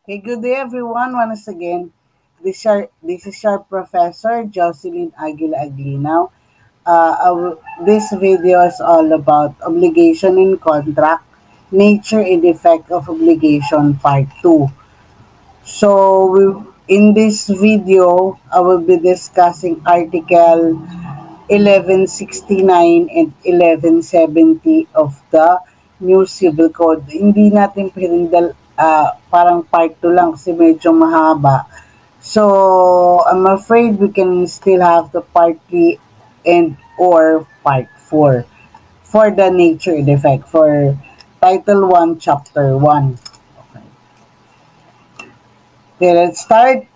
Okay, good day everyone. Once again, this is our Professor Jocelyn Aguila Aglinaw. This video is all about obligation in contract, nature and effect of obligation part 2. In this video, I will be discussing Article 1169 and 1170 of the New Civil Code. Hindi natin pwedeng parang part 2 lang kasi medyo mahaba. So, I'm afraid we can still have the part 3 and or part 4 for the nature and effect for Title 1, Chapter 1. Okay, let's start.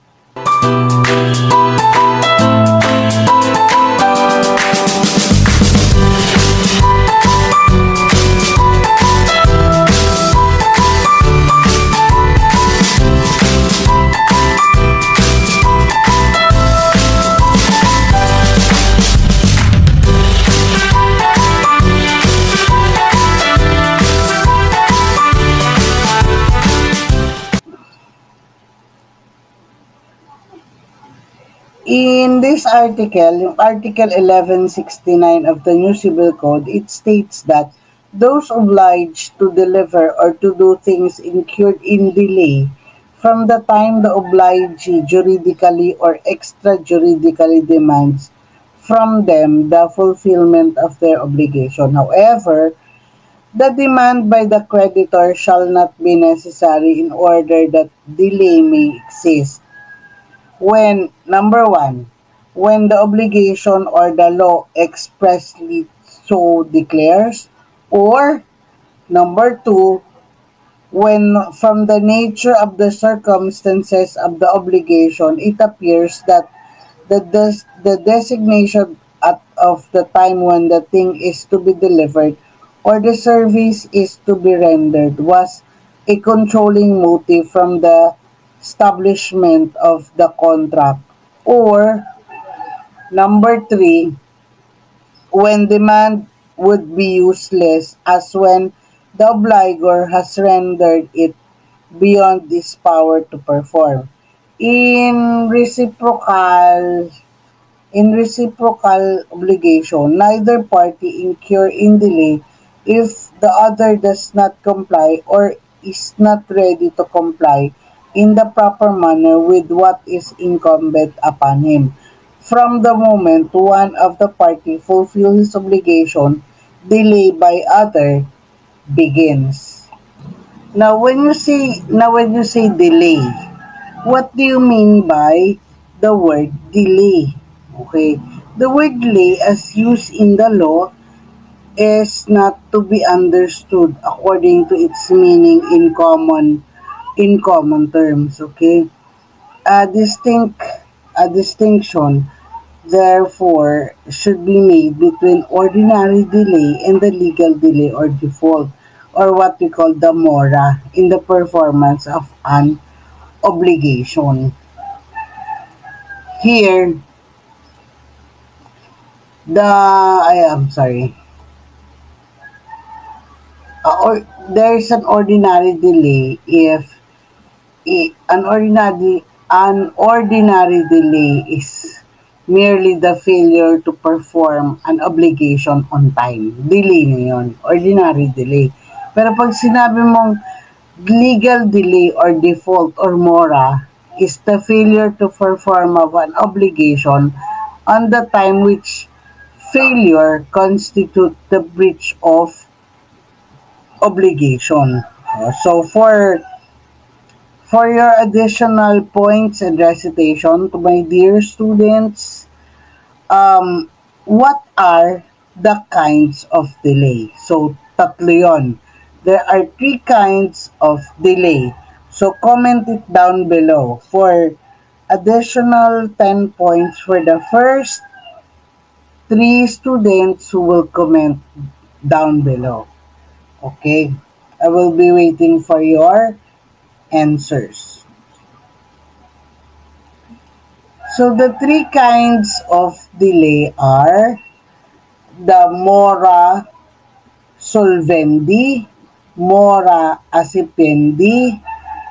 In this article, yung Article 1169 of the New Civil Code, it states that those obliged to deliver or to do things incurred in delay from the time the obligee juridically or extrajuridically demands from them the fulfillment of their obligation. However, the demand by the creditor shall not be necessary in order that delay may exist when, number one, when the obligation or the law expressly so declares, or number two, when from the nature of the circumstances of the obligation, it appears that the designation of the time when the thing is to be delivered or the service is to be rendered was a controlling motive from the establishment of the contract. Or number three, when demand would be useless as when the obligor has rendered it beyond his power to perform. In reciprocal obligation, neither party incur in delay if the other does not comply or is not ready to comply in the proper manner with what is incumbent upon him. From the moment one of the party fulfills his obligation, delay by other begins. Now when you say delay, what do you mean by the word delay? Okay. The word delay as used in the law is not to be understood according to its meaning in common terms, okay? A distinct a distinction therefore should be made between ordinary delay and the legal delay or default, or what we call the mora in the performance of an obligation. Here, I am sorry. Or there is an ordinary delay if an ordinary delay is merely the failure to perform an obligation on time. Delay na yun. Ordinary delay. Pero pag sinabi mong legal delay or default or mora is the failure to perform of an obligation on the time which failure constitute the breach of obligation. So for your additional points and recitation to my dear students, what are the kinds of delay? So, tatlo yun. There are three kinds of delay. So, comment it down below for additional 10 points for the first three students who will comment down below. Okay? I will be waiting for your answers. So the three kinds of delay are the mora solvendi, mora acipendi,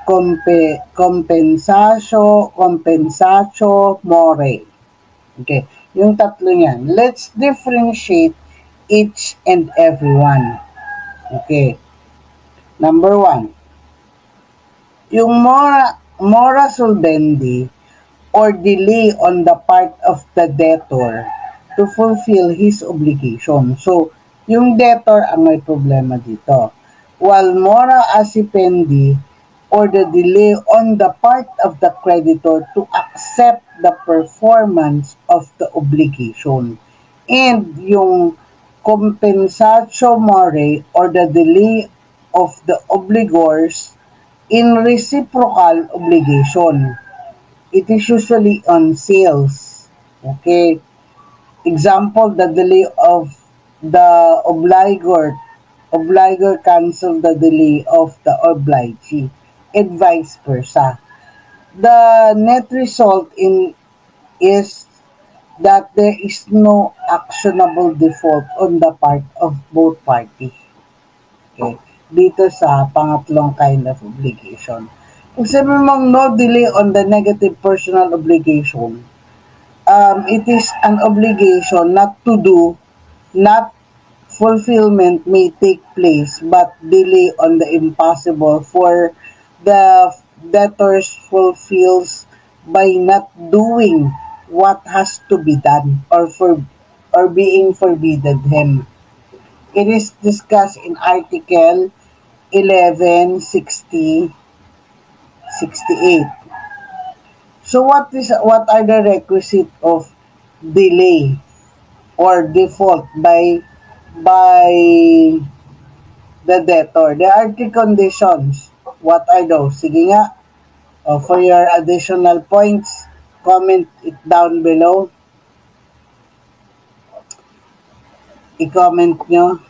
compensatio more. Okay, yung tatlo yan. Let's differentiate each and every one. Okay, number one, yung mora solvendi or delay on the part of the debtor to fulfill his obligation. So, yung debtor ang may problema dito. While mora assipendi or the delay on the part of the creditor to accept the performance of the obligation. And yung compensatio more or the delay of the obligors in reciprocal obligation. It is usually on sales. Okay. Example, the delay of the obligor cancel the delay of the obligee, and vice versa. The net result in is that there is no actionable default on the part of both parties. Okay? Dito sa pangatlong kind of obligation. Kung sabi mong no delay on the negative personal obligation, it is an obligation not to do, not fulfillment may take place, but delay on the impossible for the debtors fulfills by not doing what has to be done or being forbidden him. It is discussed in Article 1160-68. So what are the requisite of delay or default by the debtor? There are three conditions. What are those? Sige nga, for your additional points, comment it down below. I-comment nyo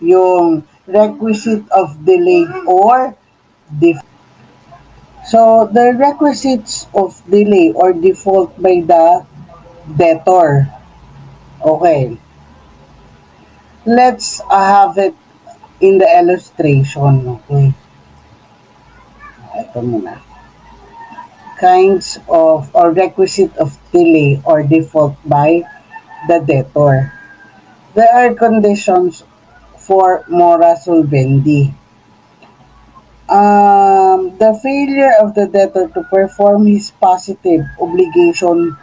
yung requisite of delay or default. So, the requisites of delay or default by the debtor. Okay. Let's have it in the illustration. Okay. Ito muna. Kinds of or requisite of delay or default by the debtor. There are conditions for mora solvendi. The failure of the debtor to perform his positive obligation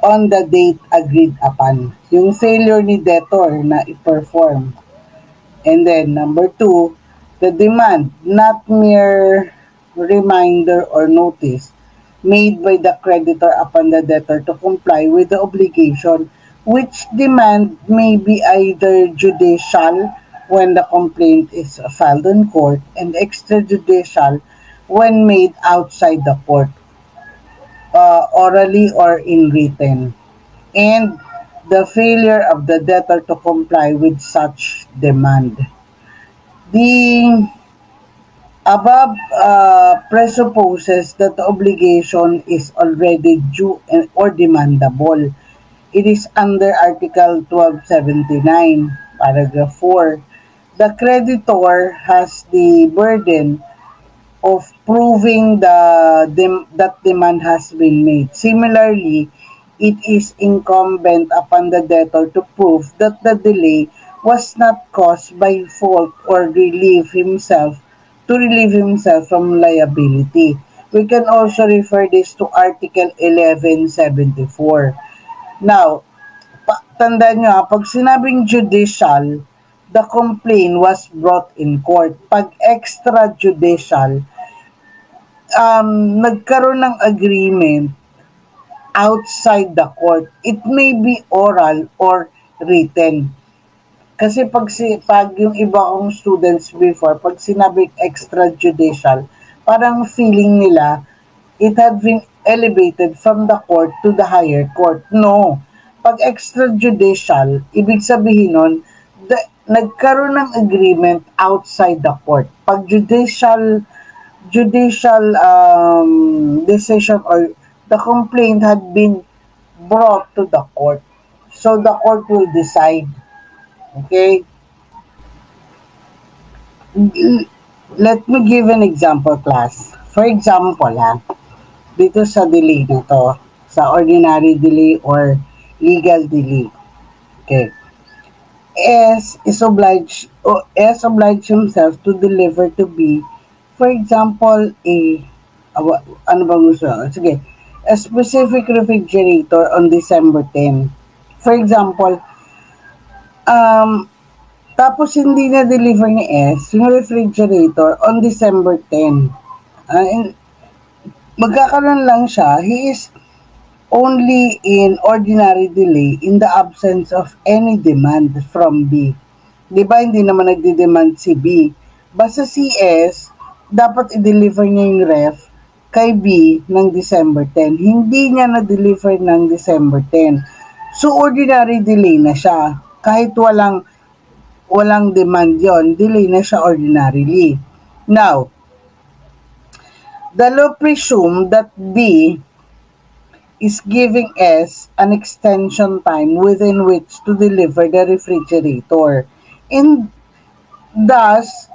on the date agreed upon. Yung failure ni debtor na i-perform. And then, number two, the demand, not mere reminder or notice, made by the creditor upon the debtor to comply with the obligation, which demand may be either judicial when the complaint is filed in court and extrajudicial when made outside the court, orally or in written, and the failure of the debtor to comply with such demand. The above presupposes that the obligation is already due or demandable. It is under Article 1279, Paragraph 4. The creditor has the burden of proving that demand has been made. Similarly, it is incumbent upon the debtor to prove that the delay was not caused by fault or relieve himself from liability. We can also refer this to Article 1174. Now, tandaan nyo pag sinabing judicial, the complaint was brought in court. Pag extrajudicial, nagkaroon ng agreement outside the court. It may be oral or written. Kasi pag yung iba kong students before, pag sinabing extrajudicial, parang feeling nila it had been elevated from the court to the higher court. No. Pag extrajudicial, ibig sabihin nun, nagkaroon ng agreement outside the court. Pag judicial decision or the complaint had been brought to the court. So the court will decide. Okay? Let me give an example, class. For example, dito sa delay na to, sa ordinary delay or legal delay. Okay. S obliged himself to deliver to B, for example, ano bang gusto? Sige, a specific refrigerator on December 10. For example, um, tapos hindi na deliver ni S yung refrigerator on December 10. Magkakaroon lang siya, he is only in ordinary delay in the absence of any demand from B. Di ba hindi naman nagde-demand si B? Basta si S, dapat i-deliver niya yung ref kay B ng December 10. Hindi niya na-deliver ng December 10. So, ordinary delay na siya. Kahit walang demand yon, delay na siya ordinarily. Now, the law presume that B is giving S an extension time within which to deliver the refrigerator. And thus,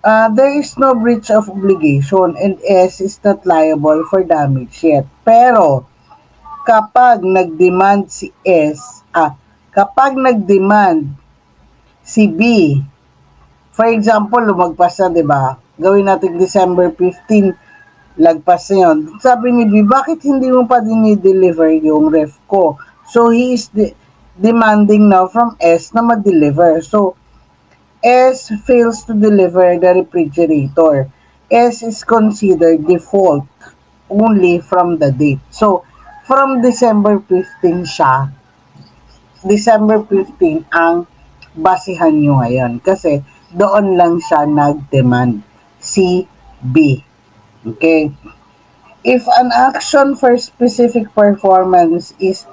there is no breach of obligation and S is not liable for damage yet. Pero, kapag nag-demand si S, kapag nag-demand si B, for example, lumagpas na, di ba? Gawin natin December 15, lagpas na yun. Sabi ni B, bakit hindi mo pa dinideliver yung ref ko? So, he is demanding now from S na ma-deliver. So, S fails to deliver the refrigerator. S is considered default only from the date. So, from December 15 siya, December 15 ang basihan nyo ngayon. Kasi doon lang siya nag-demand. Si B. Okay? If an action for specific performance is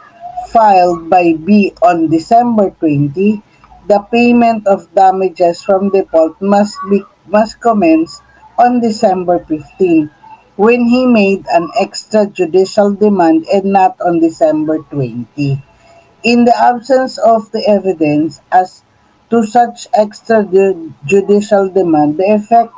filed by B on December 20, the payment of damages from default must commence on December 15 when he made an extrajudicial demand and not on December 20. In the absence of the evidence as to such extrajudicial demand, the effect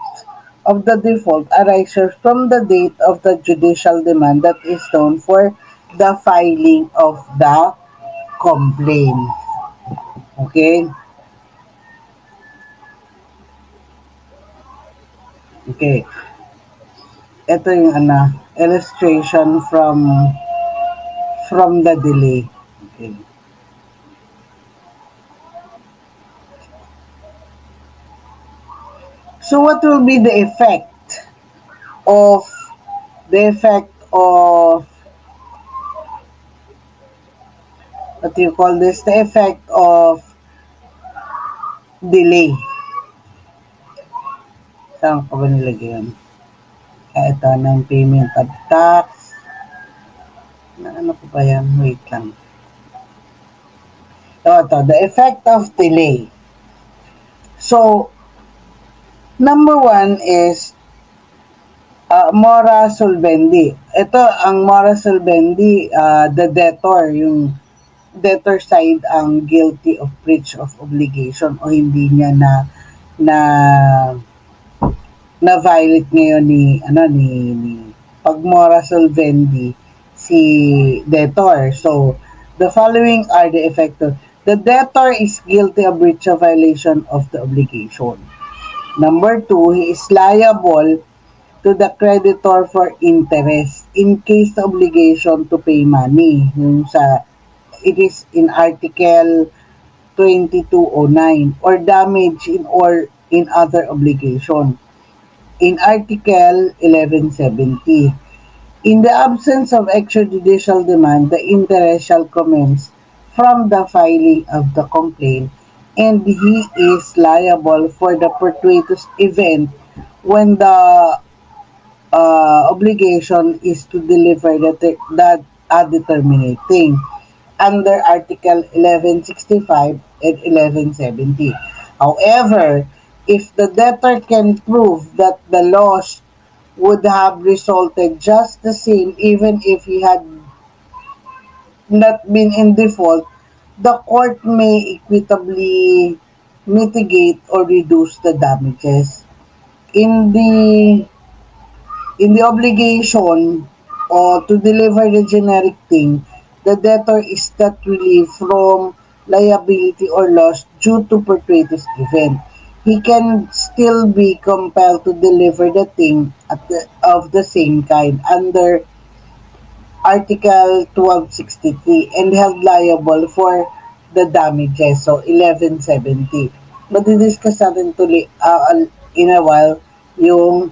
of the default arises from the date of the judicial demand that is known for the filing of the complaint. Okay? Okay. Ito yung illustration from the delay. Okay. So what will be the effect of what do you call this? The effect of delay. Saan ko ba nilagay yun? Ito ng payment of tax. Ano ko ba yan? Wait lang. Ito, the effect of delay. So, number one is mora solvendi. Ito, ang mora solvendi, the debtor, yung debtor side ang guilty of breach of obligation o hindi niya na violate ngayon ni pag mora solvendi si debtor. So, the following are the effect of the debtor is guilty of breach of violation of the obligation. Number two, he is liable to the creditor for interest in case the obligation to pay money. It is in Article 2209 or damage in other obligation. In Article 1170. In the absence of extrajudicial demand, the interest shall commence from the filing of the complaint and he is liable for the fortuitous event when the obligation is to deliver that determinate thing under Article 1165 and 1170. However, if the debtor can prove that the loss would have resulted just the same even if he had not been in default, the court may equitably mitigate or reduce the damages. in the obligation or to deliver the generic thing, the debtor is not relieved from liability or loss due to fortuitous event. He can still be compelled to deliver the thing of the same kind under Article 1263 and held liable for the damages. So, 1170. Madidiscuss natin tuloy in a while yung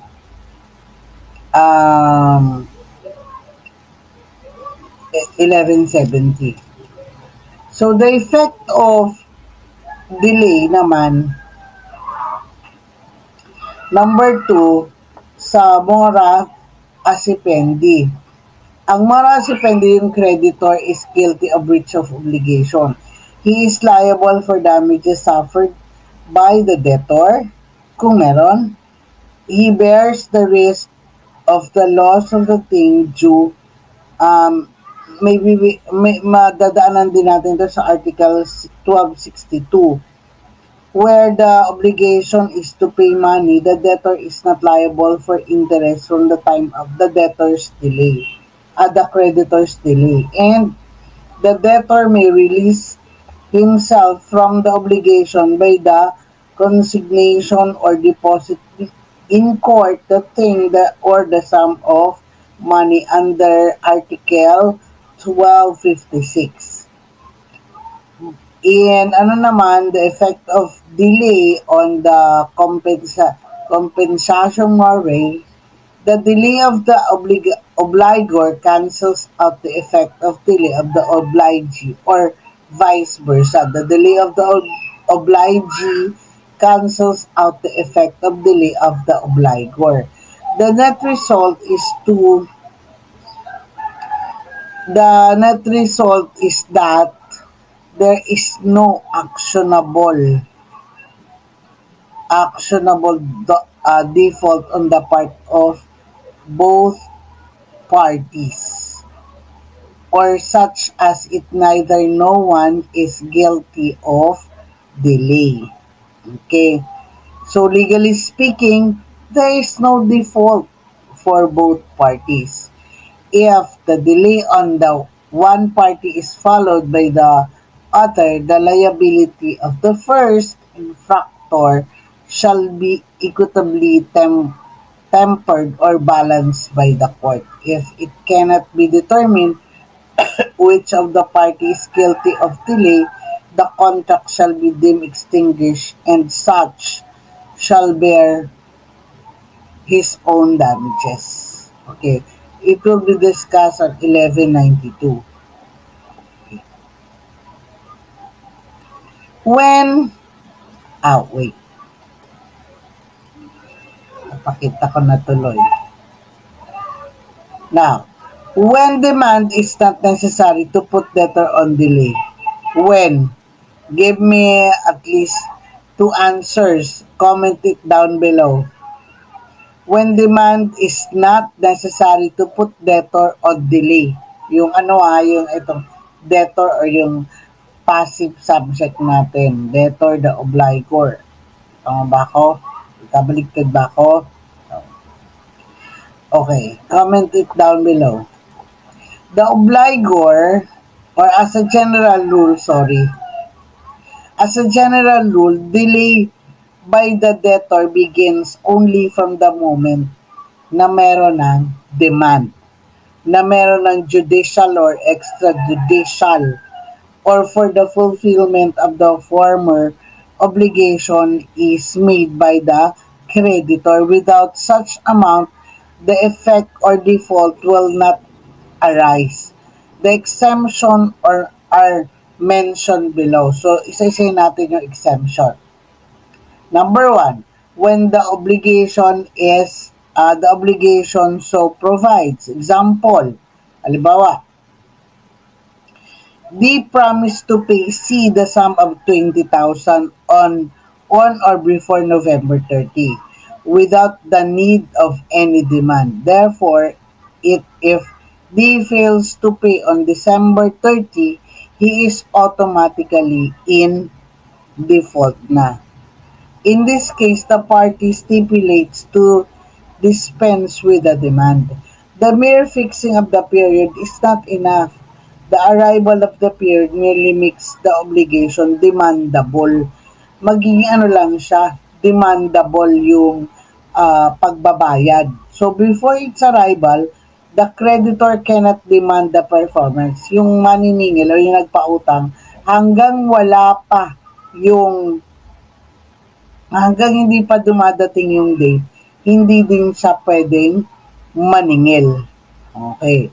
um, 1170. So, the effect of delay naman, number 2, sa mora asipendi. Ang mora asipendi, yung creditor is guilty of breach of obligation. He is liable for damages suffered by the debtor, kung meron. He bears the risk of the loss of the thing due maybe madadaanan din natin ito sa Article 1262 where the obligation is to pay money, the debtor is not liable for interest from the time of the debtor's delay, the creditor's delay. And the debtor may release himself from the obligation by the consignation or deposit in court the thing or the sum of money under Article 1256. And ano naman, the effect of delay on the compensation moray, the delay of the obligor cancels out the effect of delay of the obligee or vice versa. The delay of the obligee cancels out the effect of delay of the obligor. The net result is that there is no actionable default on the part of both parties, or such as it neither no one is guilty of delay. Okay, so legally speaking, there is no default for both parties. If the delay on the one party is followed by the other, the liability of the first infractor shall be equitably tempered or balanced by the court. If it cannot be determined which of the parties is guilty of delay, the contract shall be deemed extinguished and such shall bear his own damages. Okay. It will be discussed at 1192. When, wait. Napakita ko na tuloy. Now, when demand is not necessary to put debtor on delay. When? Give me at least 2 answers. Comment it down below. When demand is not necessary to put debtor on delay. Yung yung itong debtor or yung passive subject natin. Debtor, the obligor. Tama ba ako? Kabaligtad ba ako? Okay. Comment it down below. The obligor, or as a general rule, delay by the debtor begins only from the moment na meron ng demand, na meron ng judicial or extrajudicial, or for the fulfillment of the former obligation is made by the creditor. Without such amount, the effect or default will not arise. The exemption are mentioned below. So, isa-isa natin yung exemption. Number 1, when the obligation so provides. Example, halimbawa, D promised to pay C the sum of 20,000 on or before November 30 without the need of any demand. Therefore, if D fails to pay on December 30, he is automatically in default na. In this case, the party stipulates to dispense with the demand. The mere fixing of the period is not enough. The arrival of the period merely makes the obligation demandable. Magiging ano lang siya, demandable yung pagbabayad. So before its arrival, the creditor cannot demand the performance. Yung maniningil o yung nagpautang, hanggang wala pa yung hanggang hindi pa dumadating yung date, hindi din siya pwedeng maningil. Okay.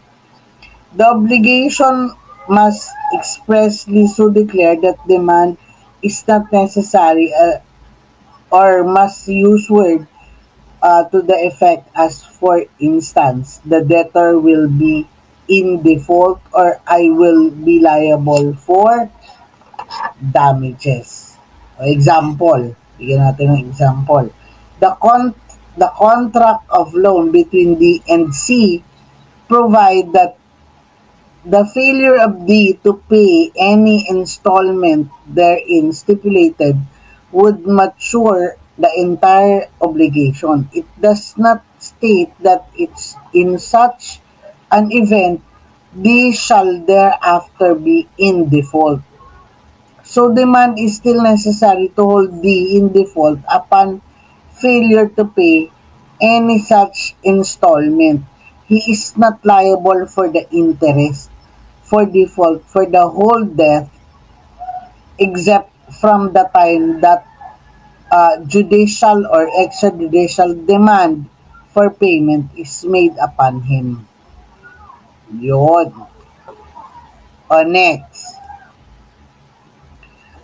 The obligation must expressly so declare that demand is not necessary or must use word to the effect as for instance, the debtor will be in default or I will be liable for damages. Example, bigyan natin ng example. The con the contract of loan between D and C provide that the failure of D to pay any installment therein stipulated would mature the entire obligation. It does not state that it's in such an event D shall thereafter be in default. So demand is still necessary to hold D in default upon failure to pay any such installment. He is not liable for the interest for default for the whole debt except from the time that judicial or extrajudicial demand for payment is made upon him. Yun. O next.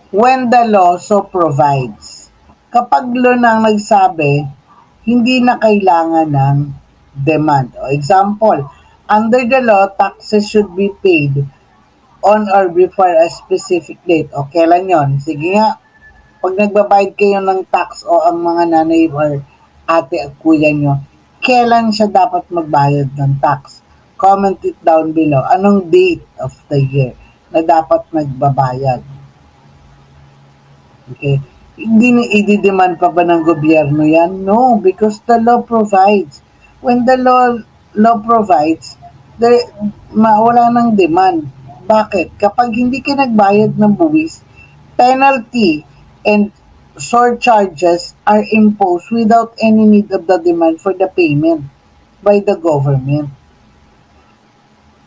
When the law so provides. Kapag law nang nagsabi, hindi na kailangan ng demand. O example, under the law, taxes should be paid on or before a specific date. O kailan yon? Sige nga, pag nagbabayad kayo ng tax o ang mga nanay or ate at kuya nyo, kailan siya dapat magbayad ng tax? Comment it down below. Anong date of the year na dapat nagbabayad? Okay. Hindi na i-demand pa ba ng gobyerno yan? No, because the law provides. When the law provides, wala ng demand. Bakit? Kapag hindi ka nagbayad ng buwis, penalty and surcharges are imposed without any need of the demand for the payment by the government.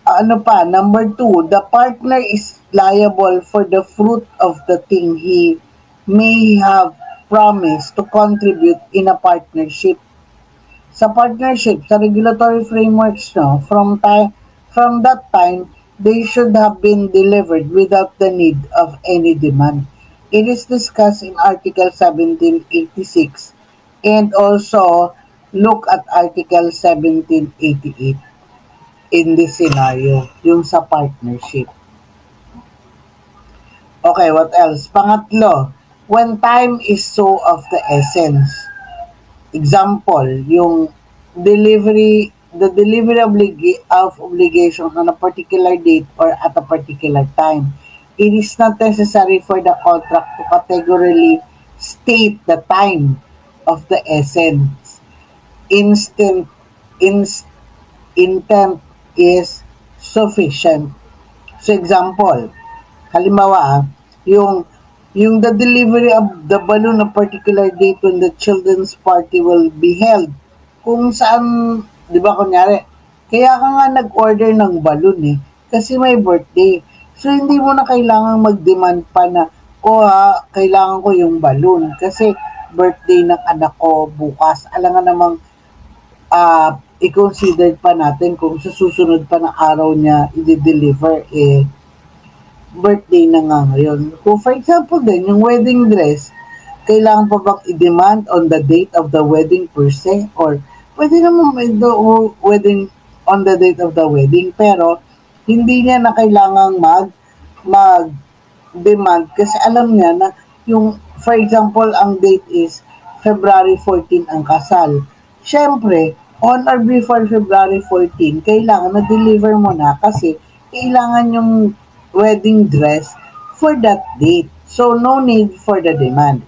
Ano pa? Number 2, the partner is liable for the fruit of the thing he may have promised to contribute in a partnership. Sa partnership, sa regulatory frameworks, no, from that time, they should have been delivered without the need of any demand. It is discussed in Article 1786 and also look at Article 1788 in this scenario, yung sa partnership. Okay, what else? Pangatlo, when time is so of the essence. Example, yung the delivery of obligation on a particular date or at a particular time. It is not necessary for the contract to categorically state the time of the essence. Intent is sufficient. So example, halimbawa, yung the delivery of the balloon a particular date when the children's party will be held. Kung saan, di ba kunyari, kaya ka nga nag-order ng balloon kasi may birthday. So hindi mo na kailangan mag-demand pa na, kailangan ko yung balloon kasi birthday ng anak ko bukas. Alam nga namang i-consider pa natin kung sa susunod pa na araw niya i-deliver birthday na nga ngayon. Kung for example din, yung wedding dress, kailangan pa bang i-demand on the date of the wedding per se? Or pwede naman wedding on the date of the wedding, pero hindi niya na kailangang mag-demand kasi alam niya na yung, for example, ang date is February 14 ang kasal. Siyempre, on or before February 14, kailangan na-deliver mo na kasi kailangan yung wedding dress for that date. So, no need for the demand.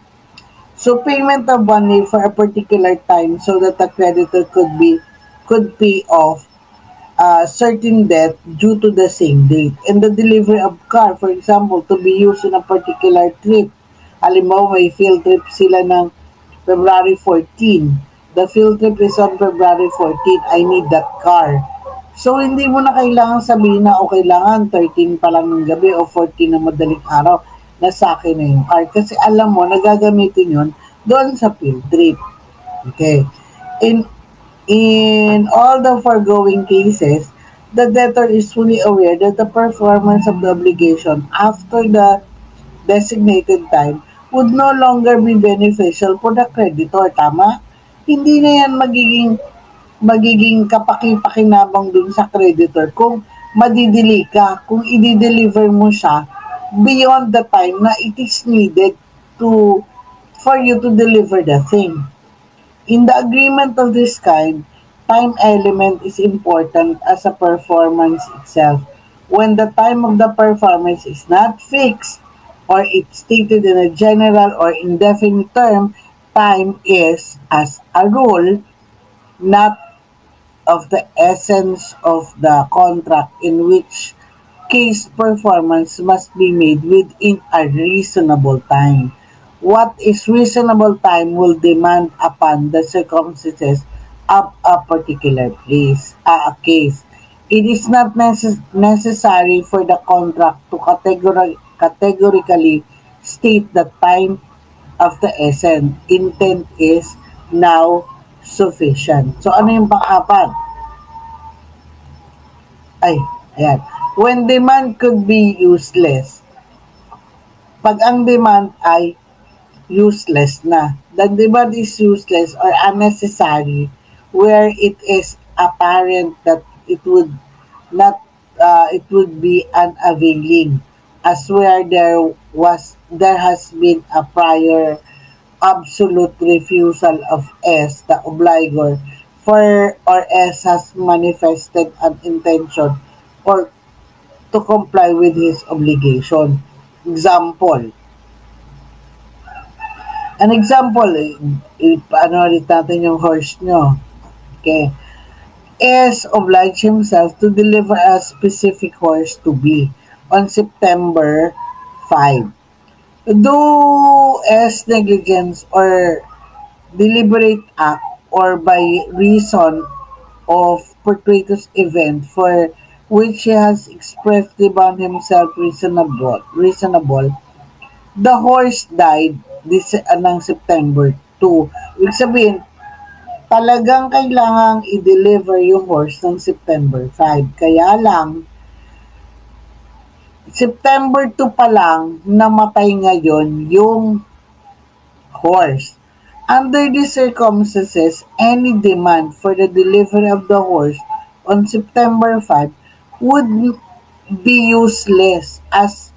So payment of money for a particular time so that the creditor could pay off certain debt due to the same date. And the delivery of car, for example, to be used in a particular trip. Halimbawa, may field trip sila ng February 14. The field trip is on February 14. I need that car. So, hindi mo na kailangan sabihin na o kailangan 13 pa lang ng gabi o 14 ng madaling araw na sa akin na yung car. Kasi alam mo, nagagamitin yun doon sa field trip. Okay. In In all the foregoing cases, the debtor is fully aware that the performance of the obligation after the designated time would no longer be beneficial for the creditor. Tama? Hindi na yan magiging kapaki-pakinabang dun sa creditor kung madidili ka, kung i-deliver mo siya beyond the time na it is needed to for you to deliver the thing. In the agreement of this kind, time element is important as a performance itself. When the time of the performance is not fixed or it's stated in a general or indefinite term, time is, as a rule, not of the essence of the contract, in which case performance must be made within a reasonable time. What is reasonable time will demand upon the circumstances of a particular case. It is not necessary for the contract to categorically state the time of the essence. Intent is now sufficient. So ano yung pang-apat? Ay, ayan. When demand could be useless. Pag ang demand ay useless na. The demand is useless or unnecessary where it is apparent that it would be unavailing, as where there has been a prior absolute refusal of S, the obligor, for or S has manifested an intention or to comply with his obligation. Example. An example, paano ulit natin yung horse nyo? Okay. S obliged himself to deliver a specific horse to B on September 5. Though S negligence or deliberate act or by reason of fortuitous event for which he has expressly bound himself reasonable, the horse died ng September 2. Ibig sabihin, talagang kailangang i-deliver yung horse ng September 5. Kaya lang, September 2 pa lang, namatay ngayon yung horse. Under these circumstances, any demand for the delivery of the horse on September 5 would be useless as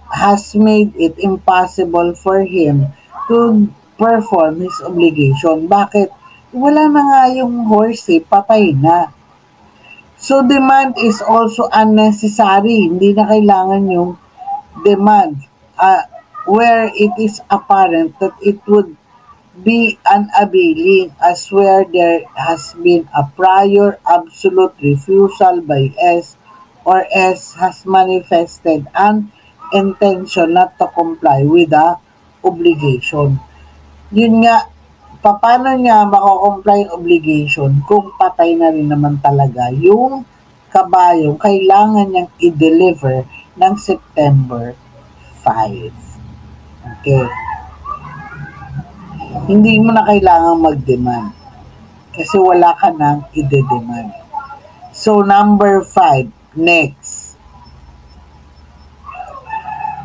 has made it impossible for him to perform his obligation. Bakit? Wala na nga yung horse patay na. So demand is also unnecessary. Hindi na kailangan yung demand where it is apparent that it would be unavailing, as where there has been a prior absolute refusal by S or S has manifested an intention not to comply with the obligation. Yun nga, paano niya mako-comply obligation kung patay na rin naman talaga yung kabayong kailangan niyang i-deliver ng September 5. Okay. Hindi mo na kailangan mag-demand kasi wala ka nang i-demand. So, number 5, next.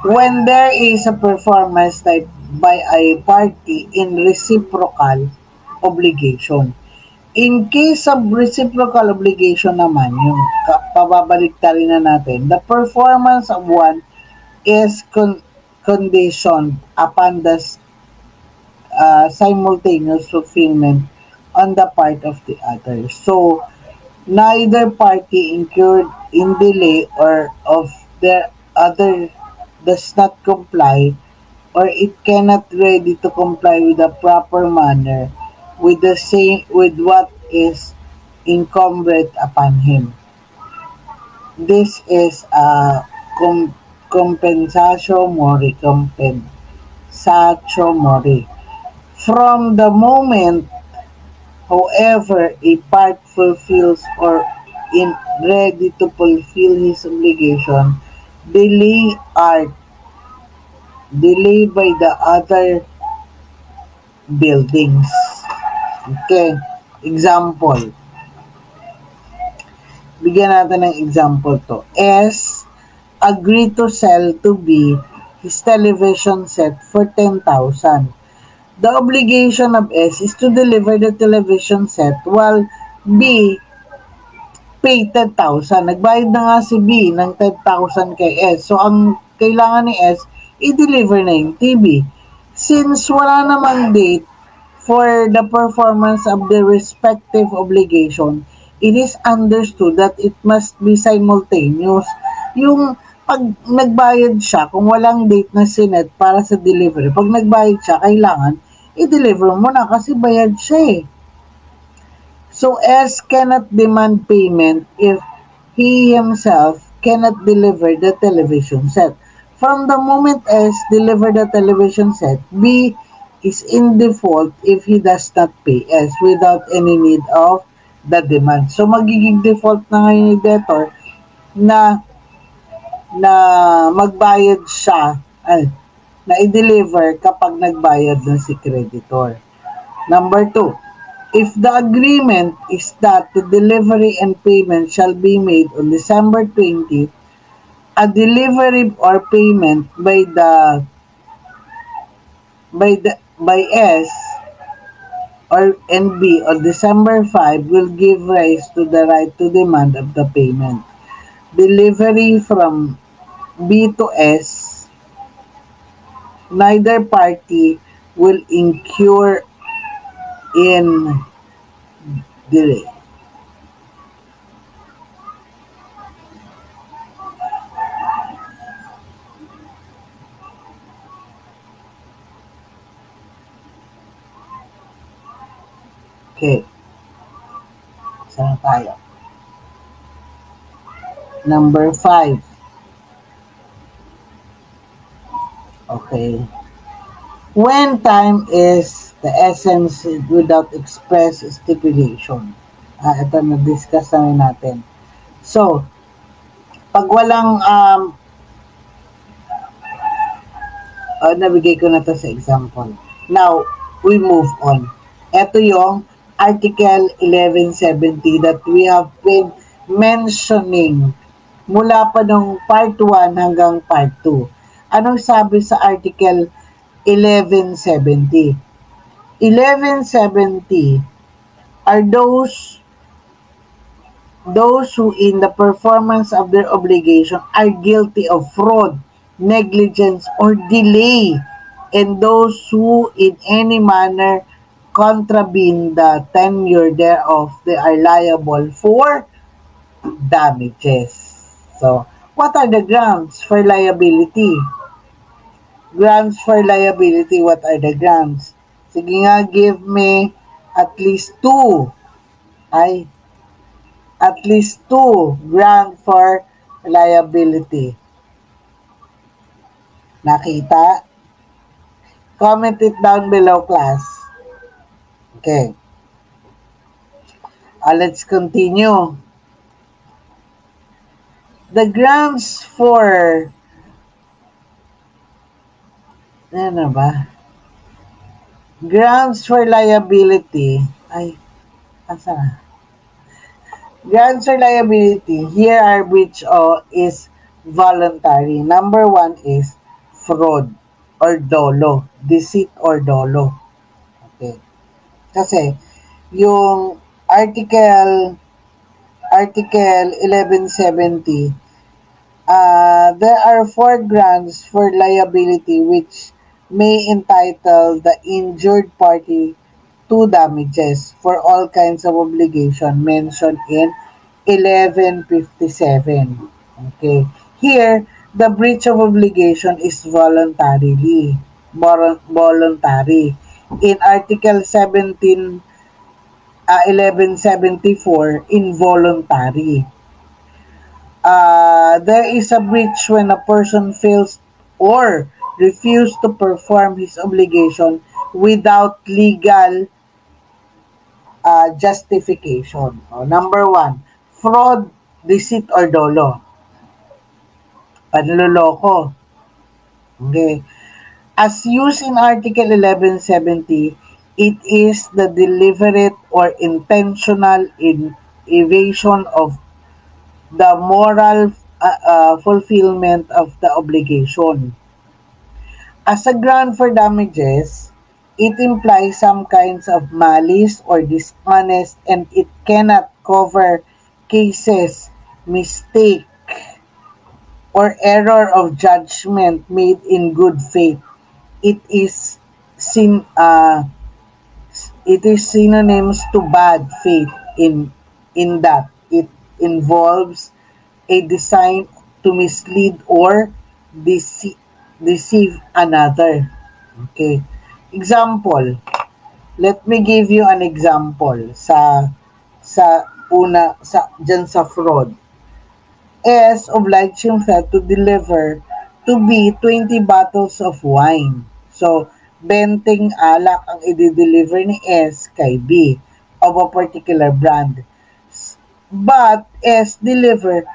When there is a performance type by a party in reciprocal obligation. In case of reciprocal obligation naman, yung pababaliktarin na natin, the performance of one is conditioned upon the simultaneous fulfillment on the part of the other. So, neither party incurred in delay or of the other does not comply or it cannot ready to comply with a proper manner with the same with what is incumbent upon him. This is a compensatio mori, compensatio mori. From the moment, however, a part fulfills or is ready to fulfill his obligation, delay art, delay by the other buildings. Okay, example. Bigyan natin ng example to. S agreed to sell to B his television set for 10,000. The obligation of S is to deliver the television set while B paid 10,000. Nagbayad na nga si B ng 10,000 kay S. So, ang kailangan ni S, i-deliver na yung TV. Since wala namang date for the performance of the respective obligation, it is understood that it must be simultaneous. Yung pag nagbayad siya, kung walang date na sinet para sa delivery, pag nagbayad siya, kailangan i-deliver mo na kasi bayad siya eh. So S cannot demand payment if he himself cannot deliver the television set. From the moment S deliver the television set, B is in default if he does not pay S without any need of the demand. So magiging default na ngayon ni debtor na na magbayad siya, na i-deliver kapag nagbayad ng si creditor. Number 2, if the agreement is that the delivery and payment shall be made on December 20th, a delivery or payment by S or NB on December 5 will give rise to the right to demand of the payment. Delivery from B to S, neither party will incur in delay. Okay. Saan tayo? Number 5. Okay. When time is the essence without express stipulation. Ito na-discuss na natin. So, pag walang nabigay ko na to sa example. Now, we move on. Ito yung Article 1170 that we have been mentioning mula pa nung part 1 hanggang part 2. Anong sabi sa Article 1170? 1170 are those who in the performance of their obligation are guilty of fraud, negligence, or delay, and those who in any manner contravene the tenure thereof, they are liable for damages. So, what are the grounds for liability? Grounds for liability, what are the grounds? Sige nga, give me at least two. At least two ground for liability. Nakita? Comment it down below, class. Okay. Let's continue. The grounds for ano ba? Grounds for liability. Asa na? Grounds for liability, here are which is voluntary. Number 1 is fraud or dolo. Deceit or dolo. Okay. Kasi, yung Article 1170, there are 4 grounds for liability which may entitle the injured party to damages for all kinds of obligation mentioned in 1157. Okay. Here, the breach of obligation is voluntarily. voluntary. In Article 1174, involuntary. There is a breach when a person fails or refuses to perform his obligation without legal justification. Number one, fraud, deceit, or dolo. Panloloko. Okay. As used in Article 1170, it is the deliberate or intentional evasion of the moral fulfillment of the obligation. As a ground for damages, it implies some kinds of malice or dishonest, and it cannot cover cases, mistake, or error of judgment made in good faith. It is sin it is synonyms to bad faith in that it involves a design to mislead or deceive another. Okay. Example. Let me give you an example sa dyan sa fraud. S obliged himself to deliver to B 20 bottles of wine. So, 20 alak ang i-deliver ni S kay B of a particular brand. But S delivered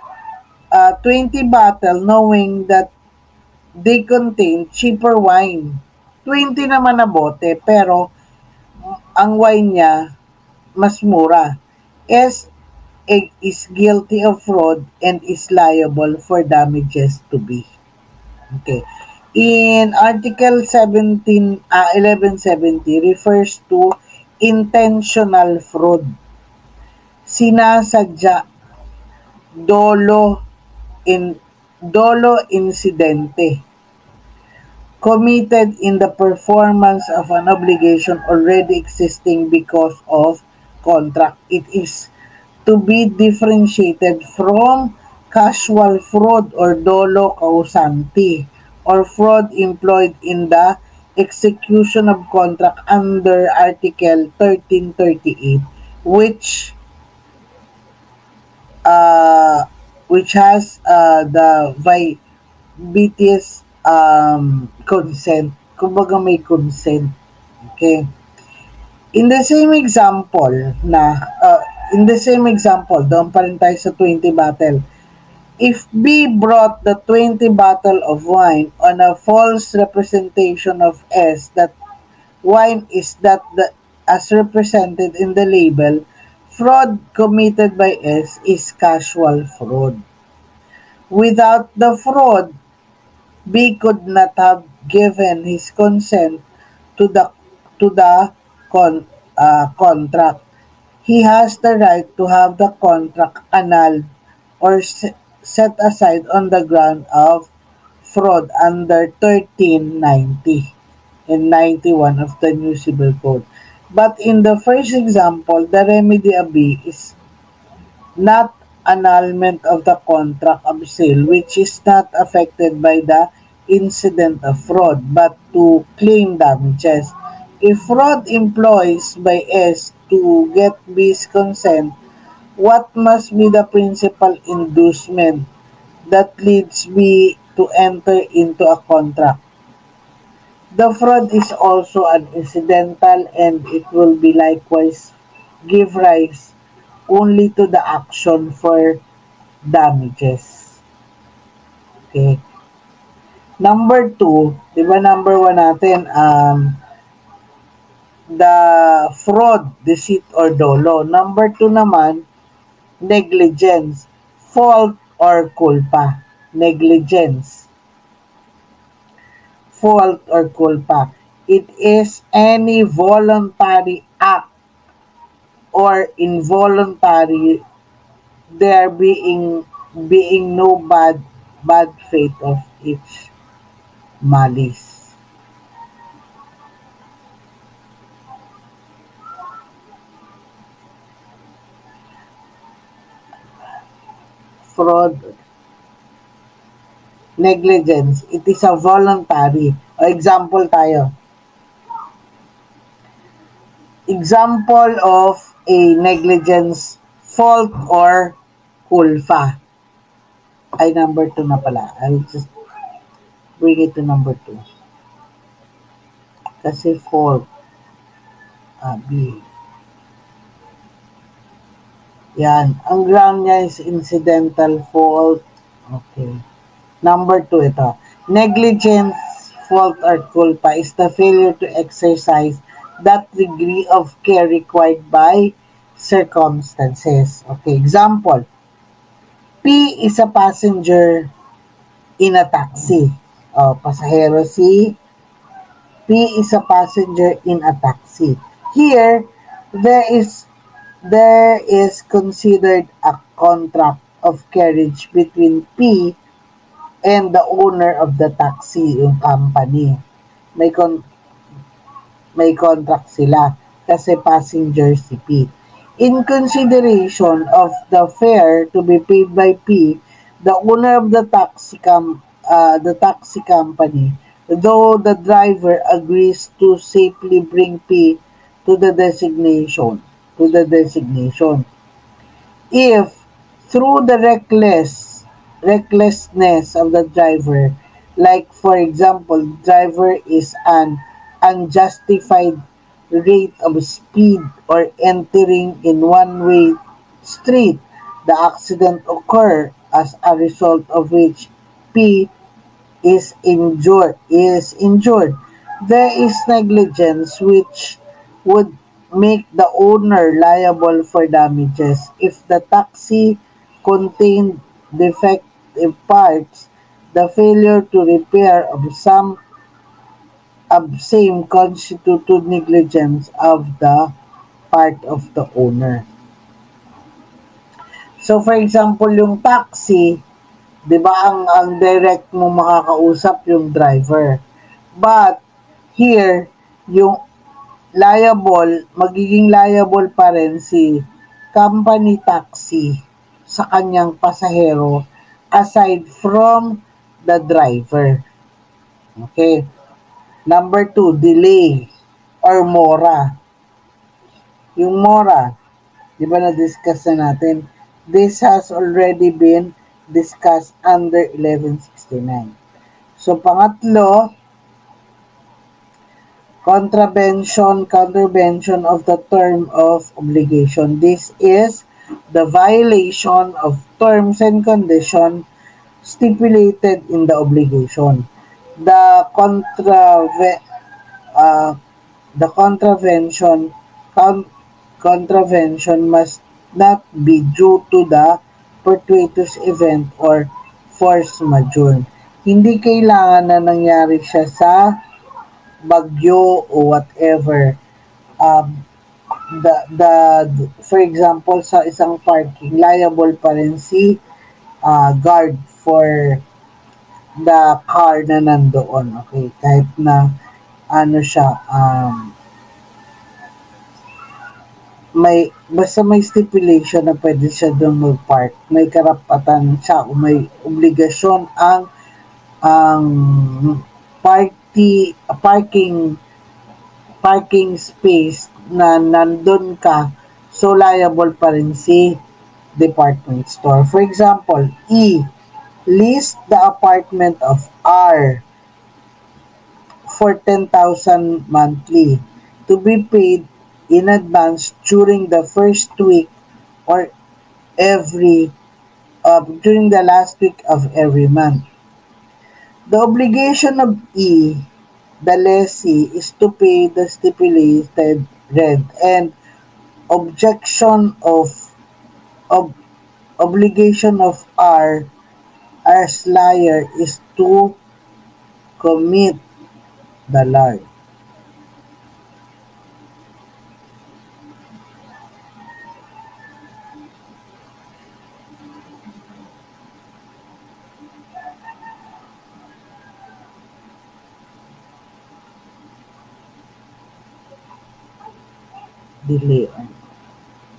20 bottle knowing that they contain cheaper wine. 20 naman na bote pero ang wine niya mas mura. S is guilty of fraud and is liable for damages to B. Okay. In Article 1170 refers to intentional fraud. Sinasadya, dolo, dolo incidente, committed in the performance of an obligation already existing because of contract. It is to be differentiated from casual fraud or dolo causanti, or fraud employed in the execution of contract under Article 1338, uh, which has the BTS consent. Kumbaga may consent. Okay. In the same example doon pa rin tayo sa 20 bottle. If B brought the 20 bottle of wine on a false representation of S that wine is that as represented in the label, fraud committed by S is casual fraud. Without the fraud, B could not have given his consent to the contract. He has the right to have the contract annulled or set aside on the ground of fraud under 1390 and 91 of the New Civil Code. But in the first example, the remedy of B is not annulment of the contract of sale, which is not affected by the incident of fraud, but to claim damages. If fraud employs by S to get B's consent, what must be the principal inducement that leads B to enter into a contract? The fraud is also an incidental, and it will be likewise give rise only to the action for damages. Okay. Number two, di ba number one natin, the fraud, deceit, or dolo. Number two naman, negligence, fault or culpa. Negligence, fault or culpa. It is any voluntary act or involuntary, there being no bad faith of each malice. Fraud, negligence, it is a voluntary. Example tayo. Example of a negligence fault or culpa. Ay, number 2 na pala. I'll just bring it to number 2. Kasi fault. B. Yan. Ang ground niya is incidental fault. Okay. Number 2 ito. Negligence, fault, or culpa is the failure to exercise that degree of care required by circumstances. Okay, example. P is a passenger in a taxi. Pasahero si P is a passenger in a taxi. Here, there is considered a contract of carriage between P and the owner of the taxi, yung company. May con may contract sila kasi passenger si P. In consideration of the fare to be paid by P, the owner of the taxi company, though the driver agrees to safely bring P to the designation. If through the recklessness of the driver, like for example, driver is an unjustified rate of speed or entering in one-way street, the accident occur as a result of which P is injured. There is negligence which would make the owner liable for damages if the taxi contained defective parts. The failure to repair of same constituted negligence of the part of the owner. So for example, yung taxi, 'di ba ang direct mo makakausap yung driver. But here, yung magiging liable pa rin si company taxi sa kanyang pasahero aside from the driver. Okay. Number 2, delay or mora. Yung mora, di ba na-discuss na natin? This has already been discussed under 1169. So, pangatlo, countervention of the term of obligation. This is the violation of terms and conditions stipulated in the obligation. The contrave- uh, the contravention must not be due to the fortuitous event or force majeure. Hindi kailangan na nangyari siya sa bagyo o whatever. Um, for example, sa isang parking, liable pa rin si guard for the car na nandoon. Okay, kahit na ano siya, basta may stipulation na pwede siya doon mag-park. May karapatan siya o may obligasyon ang parking space na nandun ka, so liable pa rin si department store. For example, E, list the apartment of R for 10,000 monthly to be paid in advance during the first week or during the last week of every month. The obligation of E, the lessee, is to pay the stipulated rent, and objection of obligation of R as liar is to commit the lie.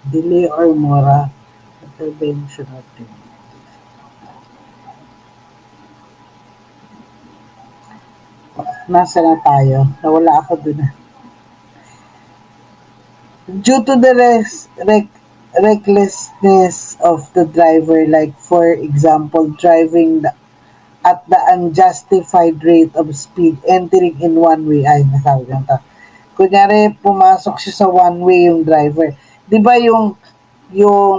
Delay or mora intervention of the Nasa na tayo? Nawala ako dun. Due to the recklessness of the driver, like for example, driving at the unjustified rate of speed, entering in one way. Ay, nasabi lang to. Kunyari, pumasok siya sa one way yung driver. Di ba yung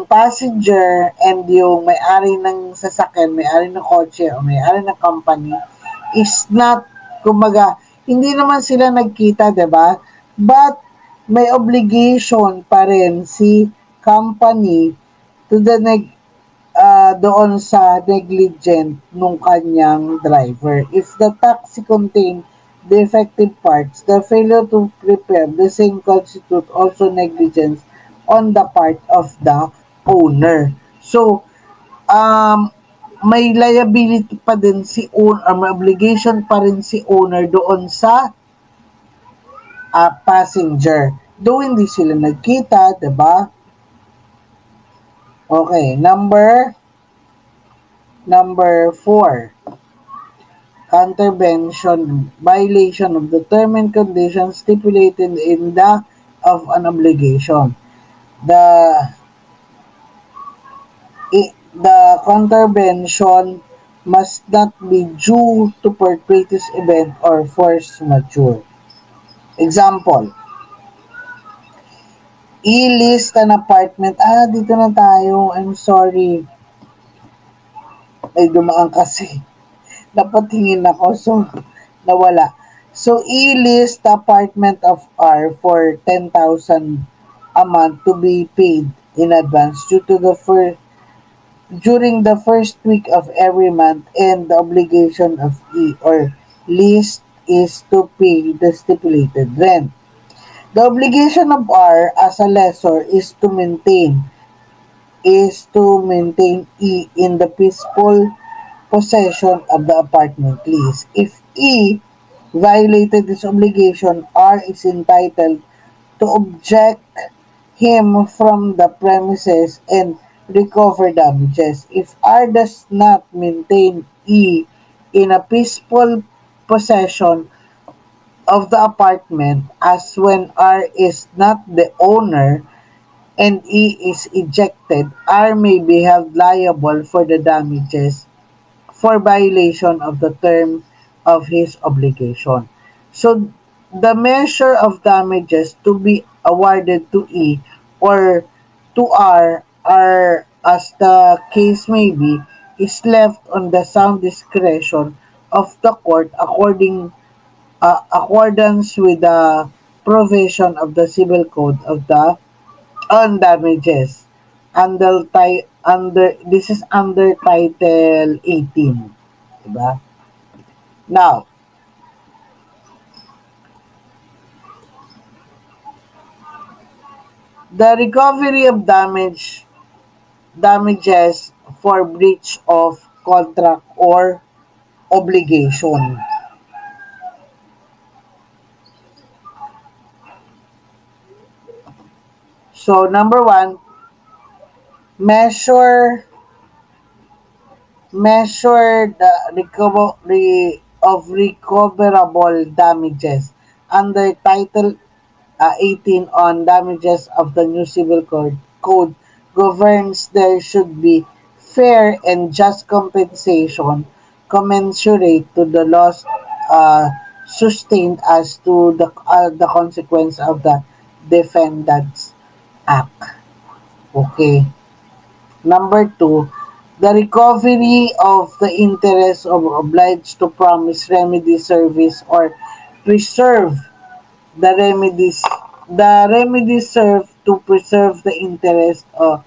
passenger and yung may-ari ng sasakyan, may-ari ng kotse, o may-ari ng company is not, kumbaga, hindi naman sila nagkita, di ba? But, may obligation pa rin si company to the doon sa negligent nung kanyang driver. If the taxi contain defective parts, the failure to prepare the same constitute also negligence on the part of the owner. So, um, may liability pa din si owner, or may obligation pa rin si owner doon sa passenger. Though hindi sila nagkita, 'di ba? Okay, number 4. Contravention, violation of the term and conditions stipulated in the of an obligation. The the contravention must not be due to fortuitous event or force majeure. Example, i-list an apartment. Dito na tayo. I'm sorry. Ay, dumaan kasi. Dapat tingin ako. So, nawala. So, i-list the apartment of R for 10,000 a month to be paid in advance during the first week of every month, and the obligation of E or list is to pay the stipulated rent. The obligation of R as a lessor is to maintain E in the peaceful possession of the apartment lease. If E violated this obligation, R is entitled to object him from the premises and recover damages. If R does not maintain E in a peaceful possession of the apartment, as when R is not the owner and E is ejected, R may be held liable for the damages for violation of the term of his obligation. So, the measure of damages to be awarded to E or to R are, as the case may be, is left on the sound discretion of the court accordance with the provision of the Civil Code of the on damages under this is under title 18, diba? Now, the recovery of damages for breach of contract or obligation. So, number 1, measure measure the recovery of recoverable damages under Title 18 on damages of the new Civil Code governs there should be fair and just compensation commensurate to the loss sustained as to the consequence of the defendant's act. Okay. Number 2, the recovery of the interest of obliged to promise remedy service or preserve the remedies serve to preserve the interest or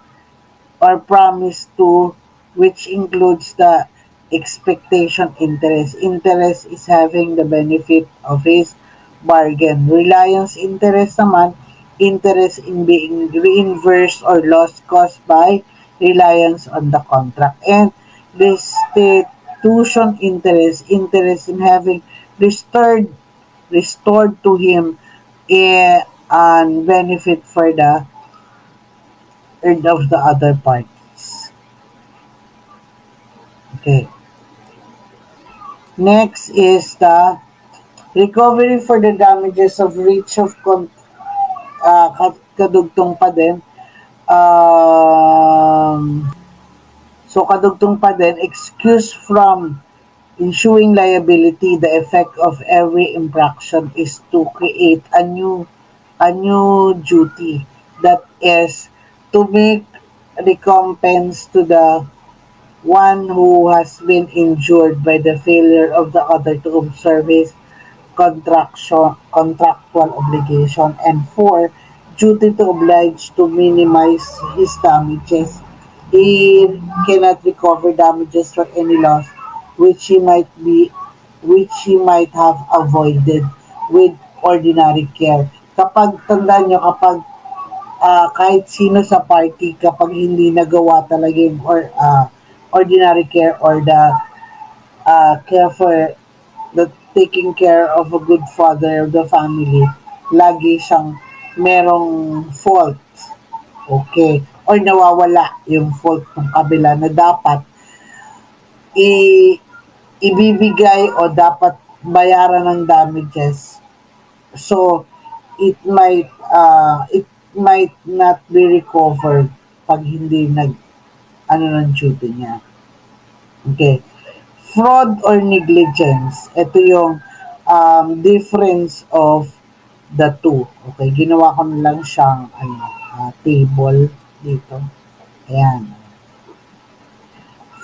promise to, which includes the expectation interest. Interest is having the benefit of his bargain. Reliance interest naman, interest in being reimbursed or loss caused by reliance on the contract. And restitution interest, interest in having restored to him and benefit for the earned of the other parties. Okay. Next is the Recovery for the damages of breach of kadugtong pa din. So kadugtong pa din, excuse from ensuing liability. The effect of every infraction is to create a new duty, that is to make recompense to the one who has been injured by the failure of the other to observe his contractual obligation, and 4, duty to oblige to minimize his damages. He cannot recover damages for any loss which he might be which he might have avoided with ordinary care. Kapag tandaan nyo, kahit sino sa party, kapag hindi nagawa talaga yung ordinary care or the care for the taking care of a good father of the family, lagi siyang merong fault. Okay. Or nawawala yung fault ng kabila na dapat i ibibigay o dapat bayaran ng damages. So it might not be recovered pag hindi ng duty niya. Okay. Fraud or negligence. Ito yung difference of the two. Okay, ginawa ko na lang siyang table dito. Ayan.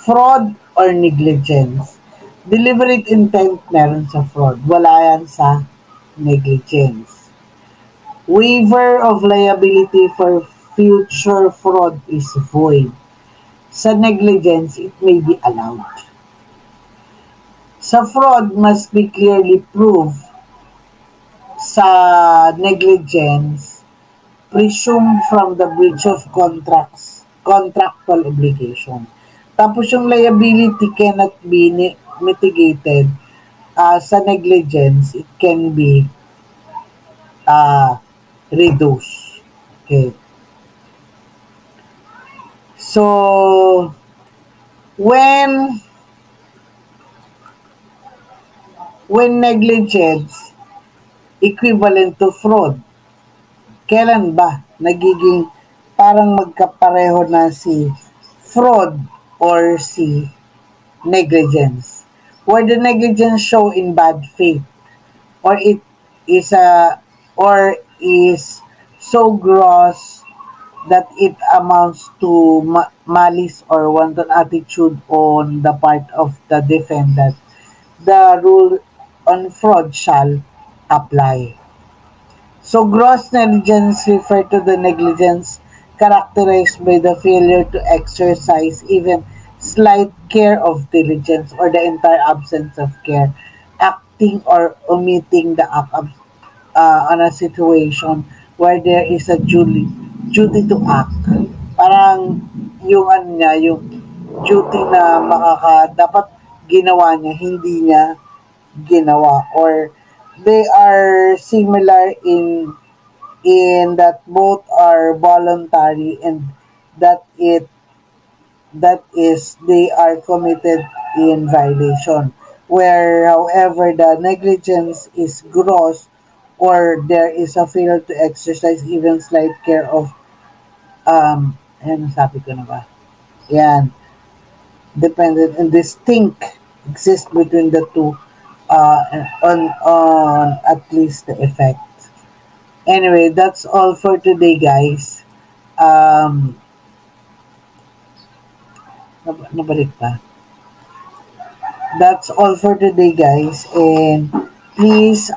Fraud or negligence. Deliberate intent meron sa fraud. Wala yan sa negligence. Waiver of liability for future fraud is void. Sa negligence, it may be allowed. Sa fraud, must be clearly proved. Sa negligence, presumed from the breach of contractual obligation. Tapos yung liability cannot be mitigated. Sa negligence, it can be reduced. Okay. So, when negligence equivalent to fraud, kailan ba nagiging parang magkapareho na si fraud or si negligence? Where the negligence show in bad faith, or it is so gross that it amounts to malice or wanton attitude on the part of the defendant, the rule on fraud shall apply. So gross negligence refer to the negligence characterized by the failure to exercise even slight care of diligence or the entire absence of care, acting or omitting the act of, on a situation where there is a duty to act. Parang yung yung duty na dapat ginawa niya, hindi niya ginawa, or they are similar in that both are voluntary, and that is they are committed in violation, where however the negligence is gross or there is a failure to exercise even slight care of ayan, sabi ko na ba, yan, dependent and distinct exist between the two, on at least the effect. Anyway, that's all for today, guys. Nabalik pa. That's all for today, guys. And please,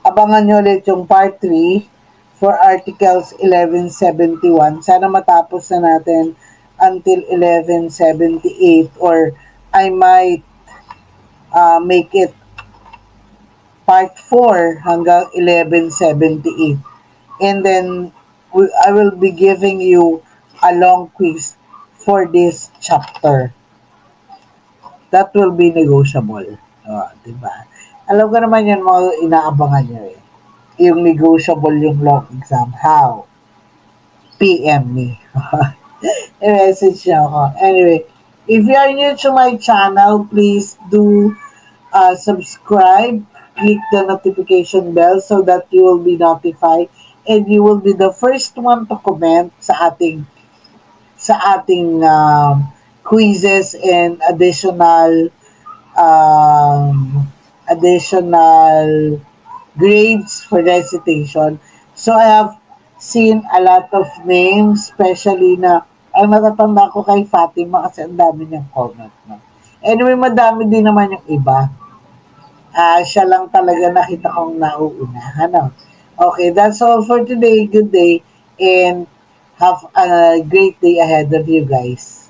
abangan nyo ulit yung part 3 for Articles 1171. Sana matapos na natin until 1178, or I might make it part 4 hanggang 1178. And then I will be giving you a long quiz for this chapter. That will be negotiable. Diba? Alam ko naman yan, mga inaabangan nyo eh. Yung negotiable yung long exam. How? PM me. I-message nyo ako. Anyway, if you are new to my channel, please do subscribe, click the notification bell so that you will be notified and you will be the first one to comment sa ating quizzes and additional grades for recitation. So I have seen a lot of names, especially na ang natatanda ko kay Fatima kasi ang dami niyang comment. No? Anyway, madami din naman yung iba. Siya lang talaga nakita kong nauuna. Ano? Okay, that's all for today. Good day and have a great day ahead of you guys.